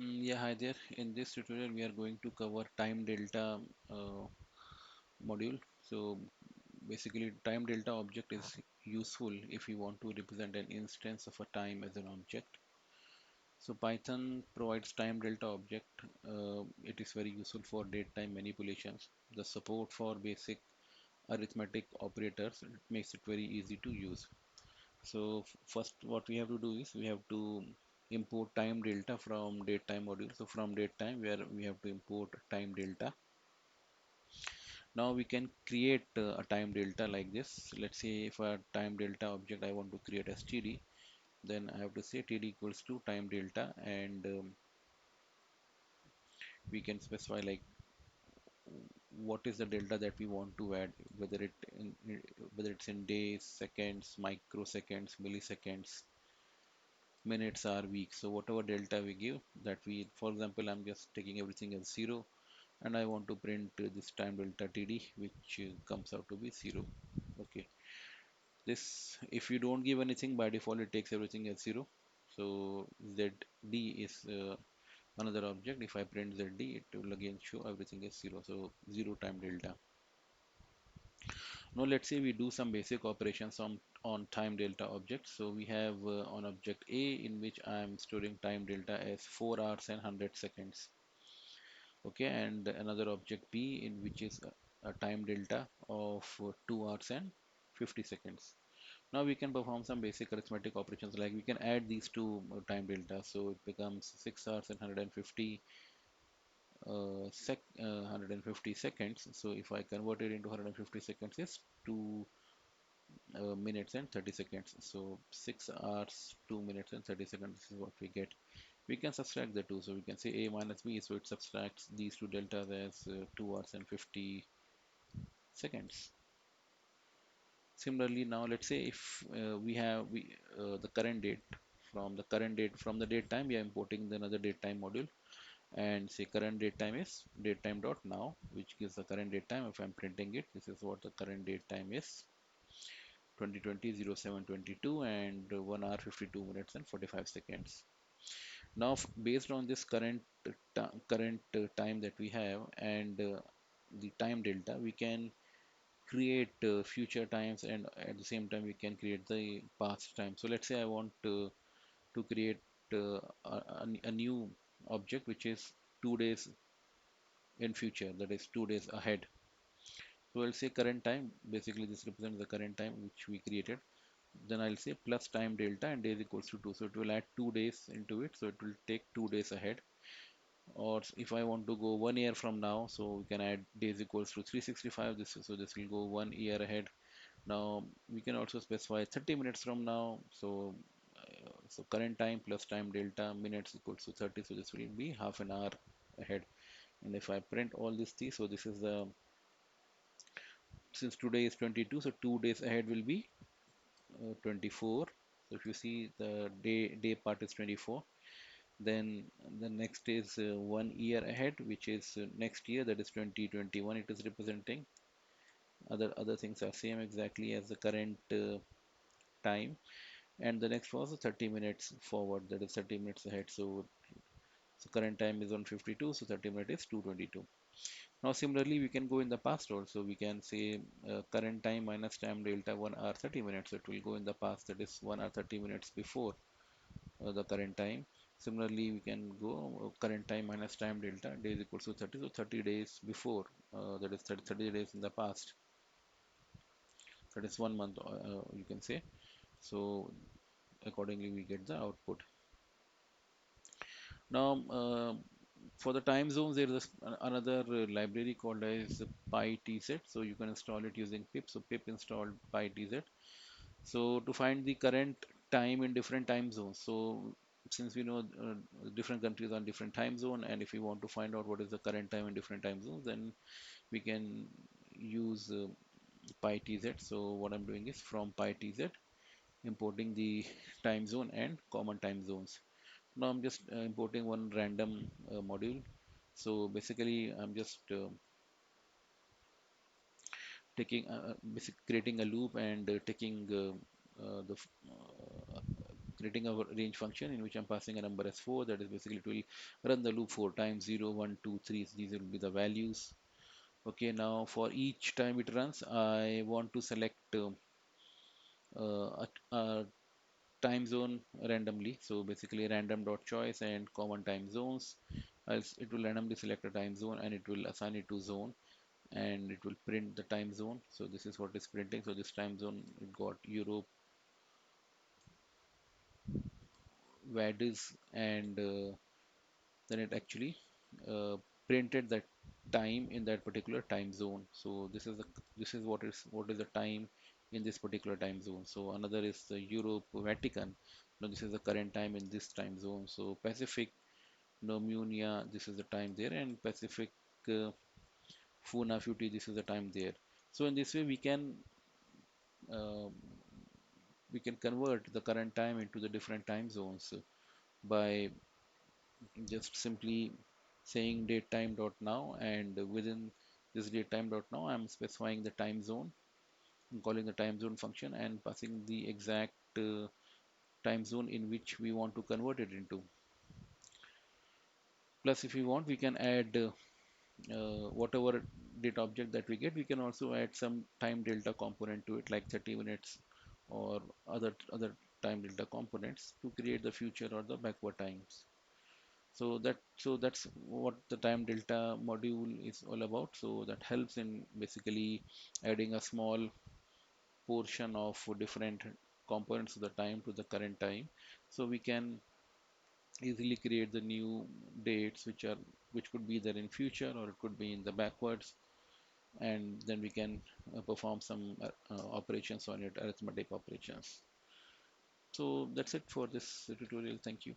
Yeah, hi there. In this tutorial, we are going to cover time delta uh, module. So basically, time delta object is useful if you want to represent an instance of a time as an object. So Python provides time delta object. It is very useful for date time manipulations. The support for basic arithmetic operators, it makes it very easy to use. So first what we have to do is we have to import time delta from datetime module. So from datetime where we have to import time delta. Now we can create a time delta like this. Let's say if a time delta object I want to create as td, then I have to say td equals to time delta, and we can specify like what is the delta that we want to add, whether it's in days, seconds, microseconds, milliseconds, minutes, or weeks. So whatever delta we give, that we, for example, I'm just taking everything as 0, and I want to print this time delta td, which comes out to be 0. Okay, this, if you don't give anything, by default it takes everything as 0. So zd is another object. If I print zd, it will again show everything as 0, so 0 time delta. Now let's say we do some basic operations on time delta object. So we have on object A, in which I am storing time delta as 4 hours and 100 seconds. Okay, and another object B, in which is a time delta of 2 hours and 50 seconds. Now we can perform some basic arithmetic operations, like we can add these two time delta. So it becomes 6 hours and 150 seconds. So if I convert it into 150 seconds, is 2 minutes and 30 seconds. So 6 hours, 2 minutes and 30 seconds, this is what we get. We can subtract the two, so we can say a minus b, so it subtracts these two deltas as 2 hours and 50 seconds. Similarly, now let's say if we have the current date, from the date time we are importing the another date time module, and say current date time is datetime dot now, which gives the current date time. If I'm printing it, this is what the current date time is: 2020 0722, and 1 hour 52 minutes and 45 seconds. Now based on this current time that we have, and the time delta, we can create future times, and at the same time we can create the past time. So let's say I want to create a new object which is 2 days in future, that is 2 days ahead. So I'll say current time, basically this represents the current time which we created. Then I'll say plus time delta, and days equals to 2, so it will add 2 days into it, so it will take 2 days ahead. Or if I want to go 1 year from now, so we can add days equals to 365, this, so this will go 1 year ahead. Now we can also specify 30 minutes from now, so so current time plus time delta minutes equals to 30, so this will be half an hour ahead. And if I print all these three, so this is the, since today is 22, so 2 days ahead will be 24. So if you see, the day part is 24. Then the next is 1 year ahead, which is next year, that is 2021 it is representing. Other things are same exactly as the current time. And the next was 30 minutes forward, that is 30 minutes ahead. So current time is 152, so 30 minutes is 222. Now similarly we can go in the past also. We can say current time minus time delta 1 hour 30 minutes, so it will go in the past, that is 1 hour 30 minutes before the current time. Similarly, we can go current time minus time delta days equals to 30, so 30 days before, that is 30 days in the past, that is 1 month, you can say. So accordingly we get the output. Now for the time zones, there is another library called as pytz, so you can install it using pip. So pip installed pytz, so to find the current time in different time zones. So since we know different countries on different time zone, and if we want to find out what is the current time in different time zones, then we can use pytz. So what I'm doing is from pytz importing the time zone and common time zones. Now I'm just importing one random module. So basically I'm just creating a loop, and taking the creating a range function in which I'm passing a number as 4. That is basically it will run the loop 4 times. 0, 1, 2, 3. These will be the values. Okay, now for each time it runs, I want to select a time zone randomly. So basically random dot choice and common time zones. Else it will randomly select a time zone and it will assign it to zone and it will print the time zone. So this is what is printing. So this time zone it got Europe, Vadis, and then it actually uh, printed that time in that particular time zone. So this is what is the time in this particular time zone. So another is the Europe Vatican. Now this is the current time in this time zone. So Pacific Nomunia, this is the time there, and Pacific uh, Funafuti, this is the time there. So in this way uh, we can convert the current time into the different time zones by just simply saying datetime dot now, and within this datetime dot now I'm specifying the time zone, I'm calling the time zone function and passing the exact time zone in which we want to convert it into. Plus if we want we can add whatever data object that we get, we can also add some time delta component to it like 30 minutes or other time delta components to create the future or the backward times. So that's what the time delta module is all about. So that helps in basically adding a small portion of different components of the time to the current time. So we can easily create the new dates which could be there in future or it could be in the backwards, and then we can perform some operations on it, arithmetic operations. So that's it for this tutorial. Thank you.